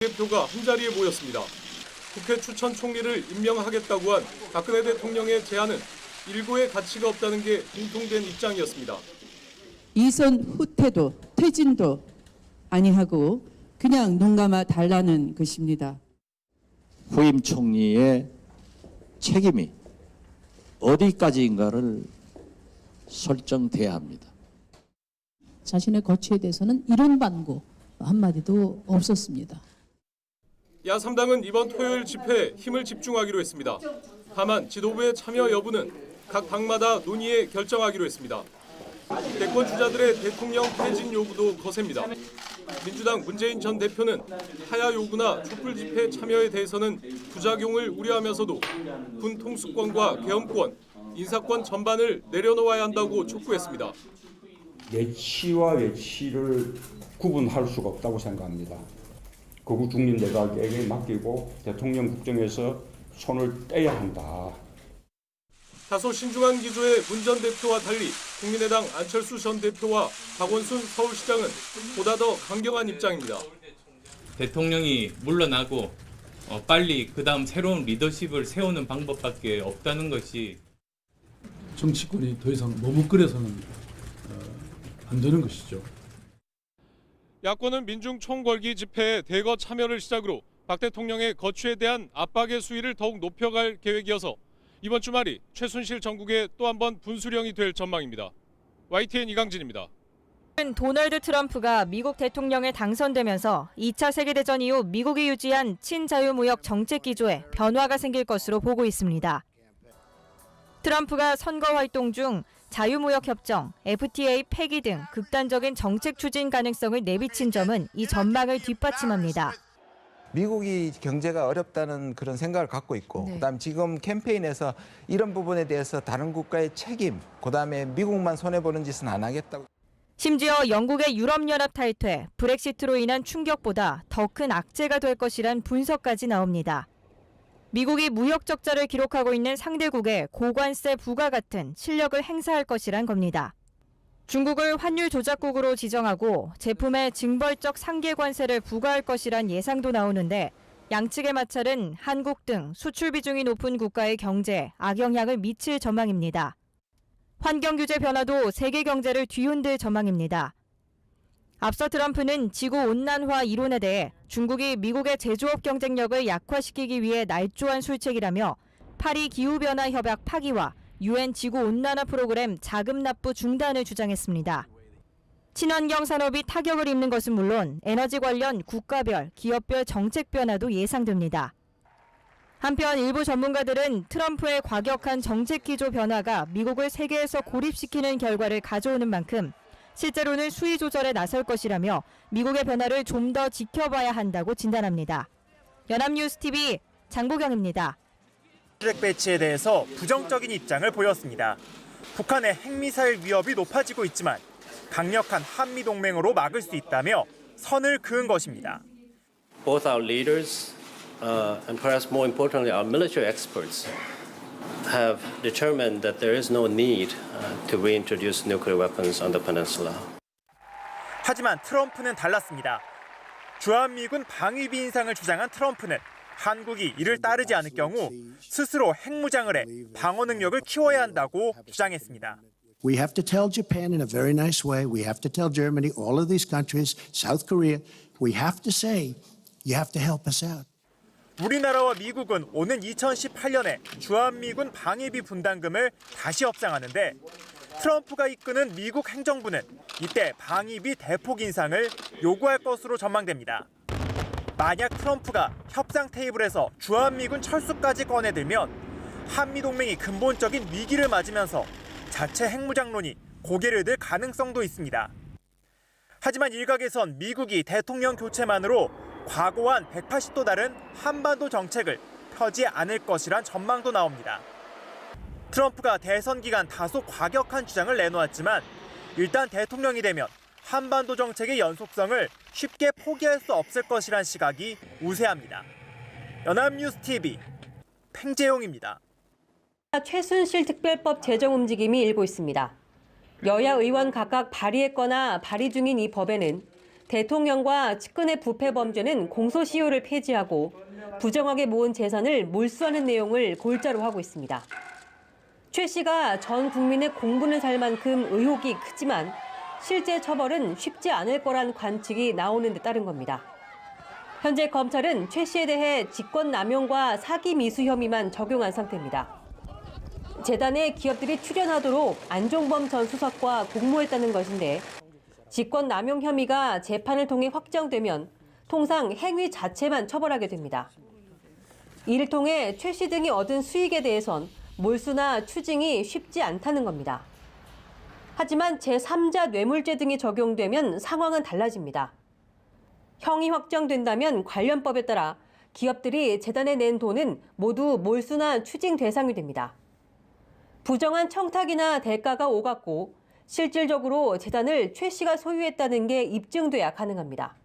대표가 한자리에 모였습니다. 국회 추천 총리를 임명하겠다고 한 박근혜 대통령의 제안은 일고의 가치가 없다는 게 공통된 입장이었습니다. 이선 후퇴도 퇴진도 아니하고 그냥 눈 감아 달라는 것입니다. 후임 총리의 책임이 어디까지인가를 설정돼야 합니다. 자신의 거취에 대해서는 이런 반고 한마디도 없었습니다. 야3당은 이번 토요일 집회에 힘을 집중하기로 했습니다. 다만 지도부의 참여 여부는 각 당마다 논의해 결정하기로 했습니다. 대권 주자들의 대통령 퇴진 요구도 거셉니다. 민주당 문재인 전 대표는 하야 요구나 촛불 집회 참여에 대해서는 부작용을 우려하면서도 군 통수권과 계엄권, 인사권 전반을 내려놓아야 한다고 촉구했습니다. 내치와 외치를 구분할 수가 없다고 생각합니다. 거국 중립 내각에게 맡기고 대통령 국정에서 손을 떼야 한다. 다소 신중한 기조의 문 전 대표와 달리 국민의당 안철수 전 대표와 박원순 서울시장은 보다 더 강경한 입장입니다. 대통령이 물러나고 빨리 그다음 새로운 리더십을 세우는 방법밖에 없다는 것이 정치권이 더 이상 머뭇거려서는 안 되는 것이죠. 야권은 민중 총궐기 집회에 대거 참여를 시작으로 박 대통령의 거취에 대한 압박의 수위를 더욱 높여갈 계획이어서 이번 주말이 최순실 정국의 또 한 번 분수령이 될 전망입니다. YTN 이강진입니다. 도널드 트럼프가 미국 대통령에 당선되면서 2차 세계대전 이후 미국이 유지한 친자유무역 정책 기조에 변화가 생길 것으로 보고 있습니다. 트럼프가 선거 활동 중 자유무역협정, FTA 폐기 등 극단적인 정책 추진 가능성을 내비친 점은 이 전망을 뒷받침합니다. 미국이 경제가 어렵다는 그런 생각을 갖고 있고 그다음 지금 캠페인에서 이런 부분에 대해서 다른 국가의 책임, 그다음에 미국만 손해보는 짓은 안 하겠다고. 심지어 영국의 유럽연합 탈퇴, 브렉시트로 인한 충격보다 더 큰 악재가 될 것이란 분석까지 나옵니다. 미국이 무역 적자를 기록하고 있는 상대국에 고관세 부과 같은 실력을 행사할 것이란 겁니다. 중국을 환율 조작국으로 지정하고 제품에 징벌적 상계 관세를 부과할 것이란 예상도 나오는데 양측의 마찰은 한국 등 수출 비중이 높은 국가의 경제에 악영향을 미칠 전망입니다. 환경 규제 변화도 세계 경제를 뒤흔들 전망입니다. 앞서 트럼프는 지구온난화 이론에 대해 중국이 미국의 제조업 경쟁력을 약화시키기 위해 날조한 술책이라며 파리 기후변화 협약 파기와 UN 지구온난화 프로그램 자금 납부 중단을 주장했습니다. 친환경 산업이 타격을 입는 것은 물론 에너지 관련 국가별, 기업별 정책 변화도 예상됩니다. 한편 일부 전문가들은 트럼프의 과격한 정책 기조 변화가 미국을 세계에서 고립시키는 결과를 가져오는 만큼 실제로는 수위 조절에 나설 것이라며 미국의 변화를 좀 더 지켜봐야 한다고 진단합니다. 연합뉴스TV 장보경입니다. 트랙 배치에 대해서 부정적인 입장을 보였습니다. 북한의 핵미사일 위협이 높아지고 있지만 강력한 한미동맹으로 막을 수 있다며 선을 그은 것입니다. Both our leaders and perhaps more importantly our military experts have determined that there is no need to reintroduce nuclear weapons on the peninsula. 하지만 트럼프는 달랐습니다. 주한미군 방위비 인상을 주장한 트럼프는 한국이 이를 따르지 않을 경우 스스로 핵무장을 해 방어 능력을 키워야 한다고 주장했습니다. We have to tell Japan in a very nice way. We have to tell Germany, all of these countries, South Korea. We have to say, you have to help us out. 우리나라와 미국은 오는 2018년에 주한미군 방위비 분담금을 다시 협상하는데 트럼프가 이끄는 미국 행정부는 이때 방위비 대폭 인상을 요구할 것으로 전망됩니다. 만약 트럼프가 협상 테이블에서 주한미군 철수까지 꺼내들면 한미동맹이 근본적인 위기를 맞으면서 자체 핵무장론이 고개를 들 가능성도 있습니다. 하지만 일각에선 미국이 대통령 교체만으로 과거와는 180도 다른 한반도 정책을 펴지 않을 것이란 전망도 나옵니다. 트럼프가 대선 기간 다소 과격한 주장을 내놓았지만 일단 대통령이 되면 한반도 정책의 연속성을 쉽게 포기할 수 없을 것이란 시각이 우세합니다. 연합뉴스TV 팽재용입니다. 최순실 특별법 제정 움직임이 일고 있습니다. 여야 의원 각각 발의했거나 발의 중인 이 법에는 대통령과 측근의 부패 범죄는 공소시효를 폐지하고 부정하게 모은 재산을 몰수하는 내용을 골자로 하고 있습니다. 최 씨가 전 국민의 공분을 살 만큼 의혹이 크지만 실제 처벌은 쉽지 않을 거란 관측이 나오는 데 따른 겁니다. 현재 검찰은 최 씨에 대해 직권남용과 사기 미수 혐의만 적용한 상태입니다. 재단에 기업들이 출연하도록 안종범 전 수석과 공모했다는 것인데 직권남용 혐의가 재판을 통해 확정되면 통상 행위 자체만 처벌하게 됩니다. 이를 통해 최 씨 등이 얻은 수익에 대해선 몰수나 추징이 쉽지 않다는 겁니다. 하지만 제3자 뇌물죄 등이 적용되면 상황은 달라집니다. 형이 확정된다면 관련법에 따라 기업들이 재단에 낸 돈은 모두 몰수나 추징 대상이 됩니다. 부정한 청탁이나 대가가 오갔고 실질적으로 재단을 최 씨가 소유했다는 게 입증돼야 가능합니다.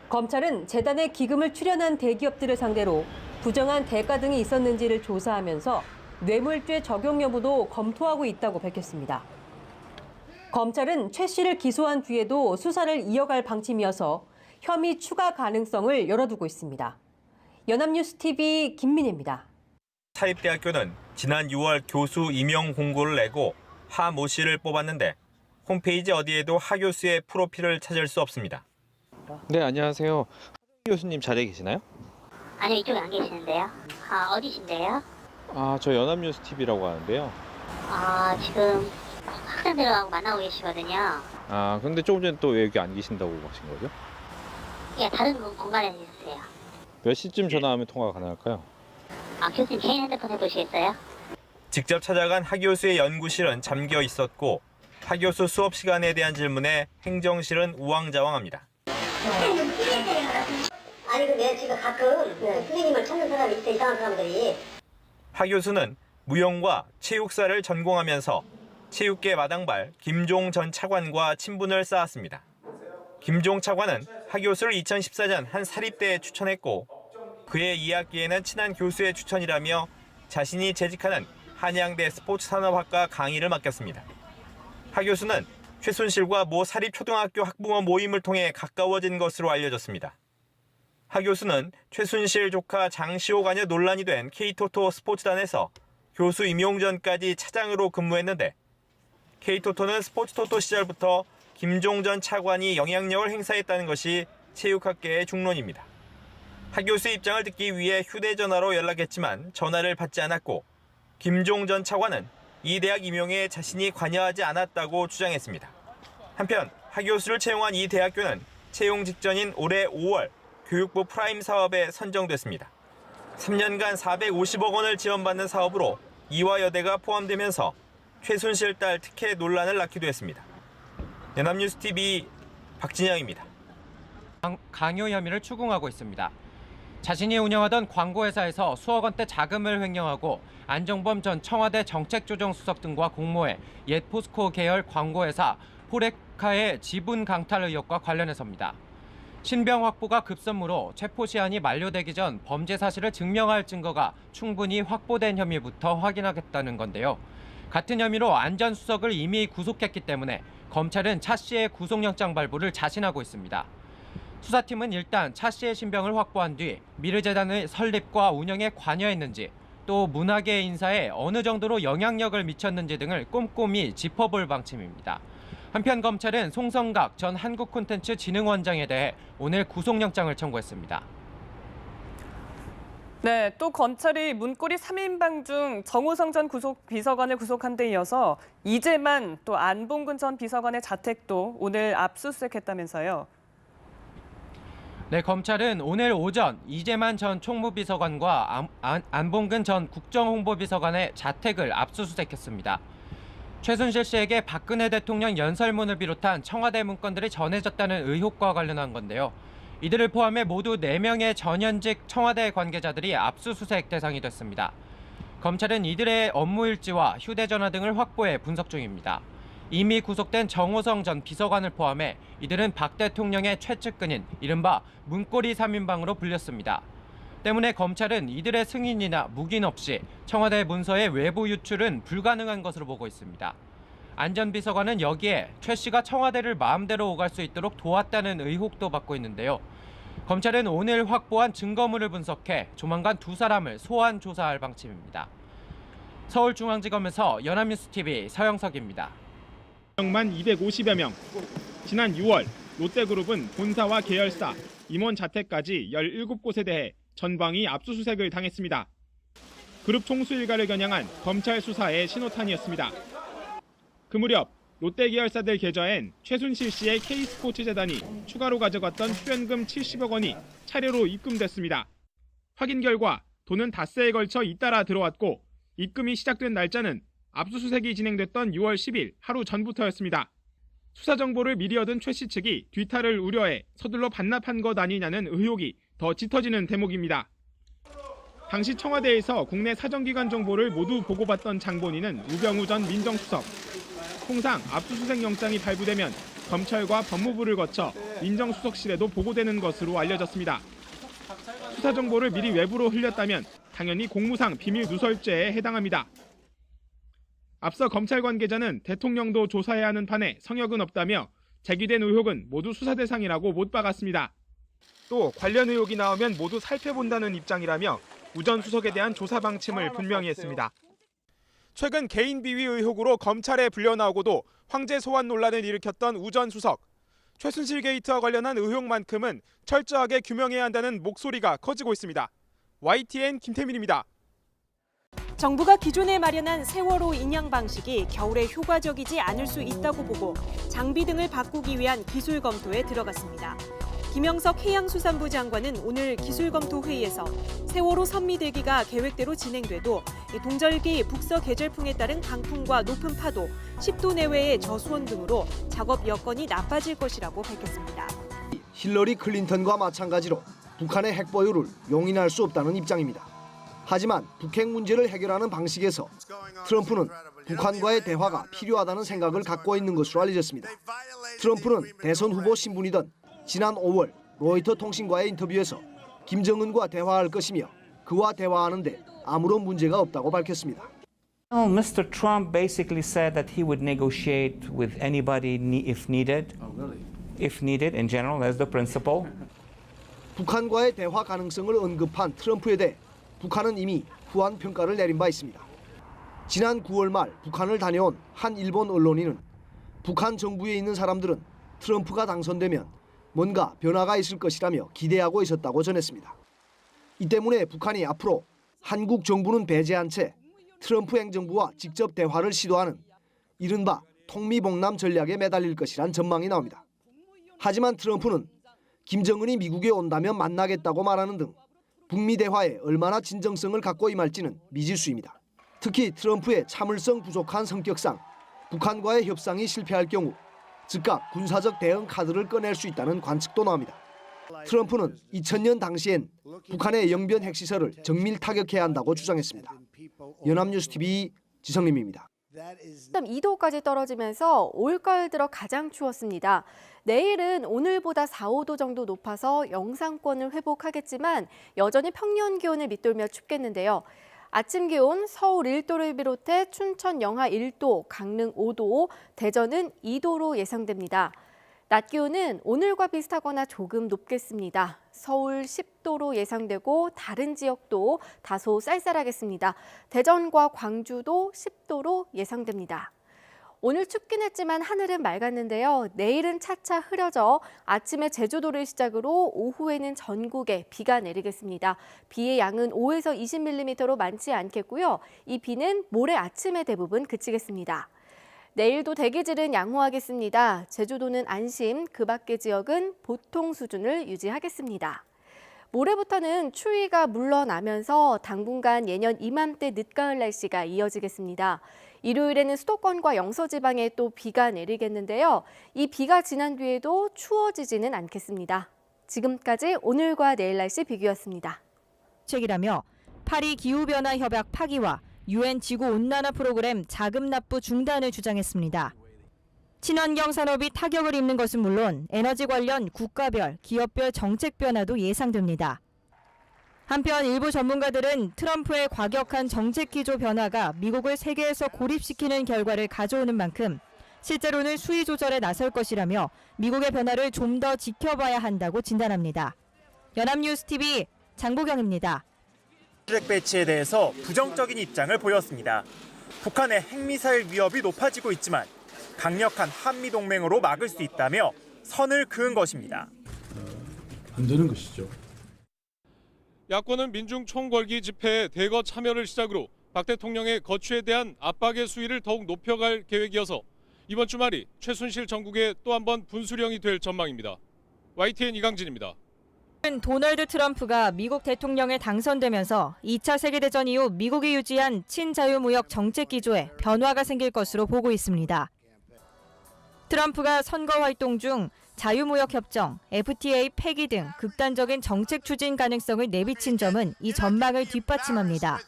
검찰은 재단에 기금을 출연한 대기업들을 상대로 부정한 대가 등이 있었는지를 조사하면서 뇌물죄 적용 여부도 검토하고 있다고 밝혔습니다. 검찰은 최 씨를 기소한 뒤에도 수사를 이어갈 방침이어서 혐의 추가 가능성을 열어두고 있습니다. 연합뉴스TV 김민혜입니다. 사립대학교는 지난 6월 교수 임용 공고를 내고 하 모 씨를 뽑았는데 홈페이지 어디에도 하 교수의 프로필을 찾을 수 없습니다. 네, 안녕하세요. 교수님 자리에 계시나요? 아니요, 이쪽에 안 계시는데요. 아, 어디신데요? 저 연합뉴스TV라고 하는데요. 지금 학생들하고 만나고 계시거든요. 근데 조금 전에 또 왜 여기 안 계신다고 하신 거죠? 예, 다른 공간에 있으세요. 몇 시쯤 전화하면 통화가 가능할까요? 교수님 개인 핸드폰 해보시겠어요? 직접 찾아간 하 교수의 연구실은 잠겨 있었고 하 교수 수업 시간에 대한 질문에 행정실은 우왕좌왕합니다. 아니, 근데 지금 가끔 선생님을 찾는 사람이 있어, 이상한 사람들이. 하 교수는 무용과 체육사를 전공하면서 체육계 마당발 김종 전 차관과 친분을 쌓았습니다. 김종 차관은 하 교수를 2014년 한 사립대에 추천했고 그의 2학기에는 친한 교수의 추천이라며 자신이 재직하는 한양대 스포츠산업학과 강의를 맡겼습니다. 하 교수는 최순실과 모 사립초등학교 학부모 모임을 통해 가까워진 것으로 알려졌습니다. 하 교수는 최순실 조카 장시호 관여 논란이 된 K토토 스포츠단에서 교수 임용 전까지 차장으로 근무했는데 K토토는 스포츠토토 시절부터 김종 전 차관이 영향력을 행사했다는 것이 체육학계의 중론입니다. 하 교수의 입장을 듣기 위해 휴대전화로 연락했지만 전화를 받지 않았고 김종 전 차관은 이 대학 임용에 자신이 관여하지 않았다고 주장했습니다. 한편 하 교수를 채용한 이 대학교는 채용 직전인 올해 5월 교육부 프라임 사업에 선정됐습니다. 3년간 450억 원을 지원받는 사업으로 이화여대가 포함되면서 최순실 딸 특혜 논란을 낳기도 했습니다. 연합뉴스TV 박진영입니다. 강요 혐의를 추궁하고 있습니다. 자신이 운영하던 광고회사에서 수억 원대 자금을 횡령하고 안종범 전 청와대 정책조정수석 등과 공모해 옛 포스코 계열 광고회사 포레카의 지분 강탈 의혹과 관련해서입니다. 신병 확보가 급선무로 체포 시한이 만료되기 전 범죄 사실을 증명할 증거가 충분히 확보된 혐의부터 확인하겠다는 건데요. 같은 혐의로 안 전 수석을 이미 구속했기 때문에 검찰은 차 씨의 구속영장 발부를 자신하고 있습니다. 수사팀은 일단 차 씨의 신병을 확보한 뒤 미르재단의 설립과 운영에 관여했는지 또 문화계 인사에 어느 정도로 영향력을 미쳤는지 등을 꼼꼼히 짚어볼 방침입니다. 한편 검찰은 송성각 전 한국콘텐츠진흥원장에 대해 오늘 구속영장을 청구했습니다. 네, 또 검찰이 문고리 3인방 중 정호성 전 비서관을 구속한 데 이어서 이재만 또 안봉근 전 비서관의 자택도 오늘 압수수색했다면서요. 네, 검찰은 오늘 오전 이재만 전 총무비서관과 안봉근 전 국정홍보비서관의 자택을 압수수색했습니다. 최순실 씨에게 박근혜 대통령 연설문을 비롯한 청와대 문건들이 전해졌다는 의혹과 관련한 건데요. 이들을 포함해 모두 4명의 전현직 청와대 관계자들이 압수수색 대상이 됐습니다. 검찰은 이들의 업무 일지와 휴대전화 등을 확보해 분석 중입니다. 이미 구속된 정호성 전 비서관을 포함해 이들은 박 대통령의 최측근인 이른바 문고리 3인방으로 불렸습니다. 때문에 검찰은 이들의 승인이나 묵인 없이 청와대 문서의 외부 유출은 불가능한 것으로 보고 있습니다. 안전비서관은 여기에 최 씨가 청와대를 마음대로 오갈 수 있도록 도왔다는 의혹도 받고 있는데요. 검찰은 오늘 확보한 증거물을 분석해 조만간 두 사람을 소환 조사할 방침입니다. 서울중앙지검에서 연합뉴스TV 서영석입니다. 만 250여 명. 지난 6월 롯데그룹은 본사와 계열사, 임원 자택까지 17곳에 대해 전방위 압수수색을 당했습니다. 그룹 총수 일가를 겨냥한 검찰 수사의 신호탄이었습니다. 그 무렵 롯데 계열사들 계좌엔 최순실 씨의 K스포츠 재단이 추가로 가져갔던 출연금 70억 원이 차례로 입금됐습니다. 확인 결과 돈은 닷새에 걸쳐 잇따라 들어왔고 입금이 시작된 날짜는 압수수색이 진행됐던 6월 10일 하루 전부터였습니다. 수사 정보를 미리 얻은 최 씨 측이 뒤탈을 우려해 서둘러 반납한 것 아니냐는 의혹이 더 짙어지는 대목입니다. 당시 청와대에서 국내 사정기관 정보를 모두 보고받던 장본인은 우병우 전 민정수석. 통상 압수수색 영장이 발부되면 검찰과 법무부를 거쳐 민정수석실에도 보고되는 것으로 알려졌습니다. 수사 정보를 미리 외부로 흘렸다면 당연히 공무상 비밀 누설죄에 해당합니다. 앞서 검찰 관계자는 대통령도 조사해야 하는 판에 성역은 없다며 제기된 의혹은 모두 수사 대상이라고 못 박았습니다. 또 관련 의혹이 나오면 모두 살펴본다는 입장이라며 우 전 수석에 대한 조사 방침을 분명히 했습니다. 최근 개인 비위 의혹으로 검찰에 불려나오고도 황제 소환 논란을 일으켰던 우 전 수석. 최순실 게이트와 관련한 의혹만큼은 철저하게 규명해야 한다는 목소리가 커지고 있습니다. YTN 김태민입니다. 정부가 기존에 마련한 세월호 인양 방식이 겨울에 효과적이지 않을 수 있다고 보고 장비 등을 바꾸기 위한 기술 검토에 들어갔습니다. 김영석 해양수산부 장관은 오늘 기술검토 회의에서 세월호 선미대기가 계획대로 진행돼도 동절기 북서 계절풍에 따른 강풍과 높은 파도, 10도 내외의 저수온 등으로 작업 여건이 나빠질 것이라고 밝혔습니다. 힐러리 클린턴과 마찬가지로 북한의 핵 보유를 용인할 수 없다는 입장입니다. 하지만 북핵 문제를 해결하는 방식에서 트럼프는 북한과의 대화가 필요하다는 생각을 갖고 있는 것으로 알려졌습니다. 트럼프는 대선 후보 신분이던 지난 5월 로이터 통신과의 인터뷰에서 김정은과 대화할 것이며 그와 대화하는데 아무런 문제가 없다고 밝혔습니다. Mr. Trump basically said that he would negotiate with anybody if needed. If needed in general, as the principle. 북한과의 대화 가능성을 언급한 트럼프에 대해 북한은 이미 후한 평가를 내린 바 있습니다. 지난 9월 말 북한을 다녀온 한 일본 언론인은 북한 정부에 있는 사람들은 트럼프가 당선되면 뭔가 변화가 있을 것이라며 기대하고 있었다고 전했습니다. 이 때문에 북한이 앞으로 한국 정부는 배제한 채 트럼프 행정부와 직접 대화를 시도하는 이른바 통미봉남 전략에 매달릴 것이란 전망이 나옵니다. 하지만 트럼프는 김정은이 미국에 온다면 만나겠다고 말하는 등 북미 대화에 얼마나 진정성을 갖고 임할지는 미지수입니다. 특히 트럼프의 참을성 부족한 성격상 북한과의 협상이 실패할 경우 즉각 군사적 대응 카드를 꺼낼 수 있다는 관측도 나옵니다. 트럼프는 2000년 당시엔 북한의 영변 핵시설을 정밀 타격해야 한다고 주장했습니다. 연합뉴스TV 지성림입니다. 2도까지 떨어지면서 올가을 들어 가장 추웠습니다. 내일은 오늘보다 4, 5도 정도 높아서 영상권을 회복하겠지만 여전히 평년 기온을 밑돌며 춥겠는데요. 아침 기온 서울 1도를 비롯해 춘천 영하 1도, 강릉 5도, 대전은 2도로 예상됩니다. 낮 기온은 오늘과 비슷하거나 조금 높겠습니다. 서울 10도로 예상되고 다른 지역도 다소 쌀쌀하겠습니다. 대전과 광주도 10도로 예상됩니다. 오늘 춥긴 했지만 하늘은 맑았는데요. 내일은 차차 흐려져 아침에 제주도를 시작으로 오후에는 전국에 비가 내리겠습니다. 비의 양은 5에서 20mm로 많지 않겠고요. 이 비는 모레 아침에 대부분 그치겠습니다. 내일도 대기질은 양호하겠습니다. 제주도는 안심, 그 밖의 지역은 보통 수준을 유지하겠습니다. 모레부터는 추위가 물러나면서 당분간 예년 이맘때 늦가을 날씨가 이어지겠습니다. 일요일에는 수도권과 영서지방에 또 비가 내리겠는데요. 이 비가 지난 뒤에도 추워지지는 않겠습니다. 지금까지 오늘과 내일 날씨 비교였습니다. 책이라며 파리 기후변화 협약 파기와 UN 지구온난화 프로그램 자금 납부 중단을 주장했습니다. 친환경 산업이 타격을 입는 것은 물론 에너지 관련 국가별, 기업별 정책 변화도 예상됩니다. 한편 일부 전문가들은 트럼프의 과격한 정책 기조 변화가 미국을 세계에서 고립시키는 결과를 가져오는 만큼 실제로는 수위 조절에 나설 것이라며 미국의 변화를 좀 더 지켜봐야 한다고 진단합니다. 연합뉴스TV 장보경입니다. 트랙 배치에 대해서 부정적인 입장을 보였습니다. 북한의 핵미사일 위협이 높아지고 있지만 강력한 한미동맹으로 막을 수 있다며 선을 그은 것입니다. 안 되는 것이죠. 야권은 민중 총궐기 집회에 대거 참여를 시작으로 박 대통령의 거취에 대한 압박의 수위를 더욱 높여갈 계획이어서 이번 주말이 최순실 정국의 또 한 번 분수령이 될 전망입니다. YTN 이강진입니다. 도널드 트럼프가 미국 대통령에 당선되면서 2차 세계대전 이후 미국이 유지한 친자유무역 정책 기조에 변화가 생길 것으로 보고 있습니다. 트럼프가 선거 활동 중 자유무역협정, FTA 폐기 등 극단적인 정책 추진 가능성을 내비친 점은 이 전망을 뒷받침합니다.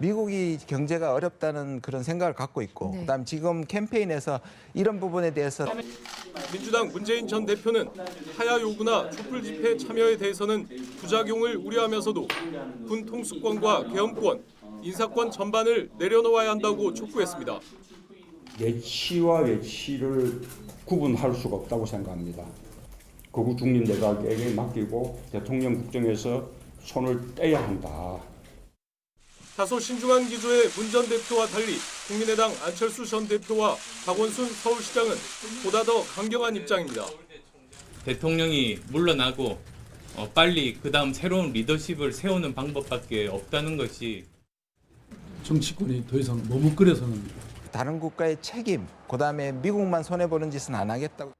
미국이 경제가 어렵다는 그런 생각을 갖고 있고 그다음 지금 캠페인에서 이런 부분에 대해서 민주당 문재인 전 대표는 하야 요구나 촛불 집회 참여에 대해서는 부작용을 우려하면서도 군 통수권과 계엄권, 인사권 전반을 내려놓아야 한다고 촉구했습니다. 내치와 외치를 구분할 수가 없다고 생각합니다. 거구 중립 내각에게 맡기고 대통령 국정에서 손을 떼야 한다. 다소 신중한 기조의 문 전 대표와 달리 국민의당 안철수 전 대표와 박원순 서울시장은 보다 더 강경한 입장입니다. 대통령이 물러나고 빨리 그다음 새로운 리더십을 세우는 방법밖에 없다는 것이 정치권이 더 이상 머뭇거려서는 다른 국가의 책임, 그다음에 미국만 손해보는 짓은 안 하겠다고.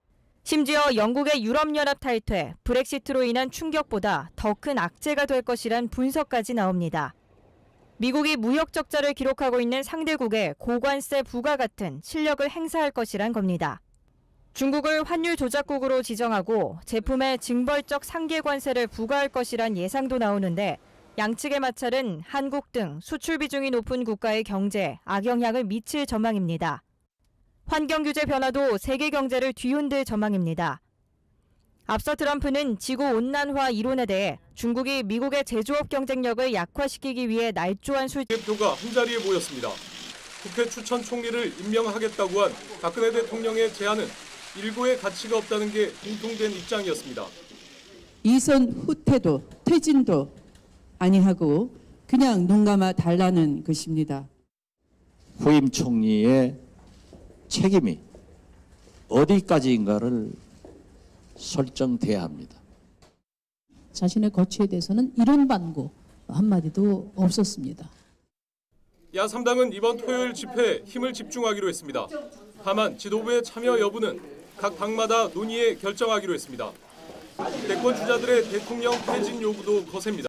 심지어 영국의 유럽연합 탈퇴, 브렉시트로 인한 충격보다 더 큰 악재가 될 것이란 분석까지 나옵니다. 미국이 무역 적자를 기록하고 있는 상대국에 고관세 부과 같은 실력을 행사할 것이란 겁니다. 중국을 환율 조작국으로 지정하고 제품에 징벌적 상계 관세를 부과할 것이란 예상도 나오는데 양측의 마찰은 한국 등 수출 비중이 높은 국가의 경제에 악영향을 미칠 전망입니다. 환경 규제 변화도 세계 경제를 뒤흔들 전망입니다. 앞서 트럼프는 지구온난화 이론에 대해 중국이 미국의 제조업 경쟁력을 약화시키기 위해 날조한 대표가 한자리에 모였습니다. 국회 추천 총리를 임명하겠다고 한 박근혜 대통령의 제안은 일고의 가치가 없다는 게 공통된 입장이었습니다. 이선 후퇴도 퇴진도 아니하고 그냥 눈 감아 달라는 것입니다. 후임 총리의 책임이 어디까지인가를 설정돼야 합니다. 자신의 거취에 대해서는 이런 반고 한마디도 없었습니다. 야3당은 이번 토요일 집회에 힘을 집중하기로 했습니다. 다만 지도부의 참여 여부는 각 당마다 논의해 결정하기로 했습니다. 대권 주자들의 대통령 퇴진 요구도 거셉니다.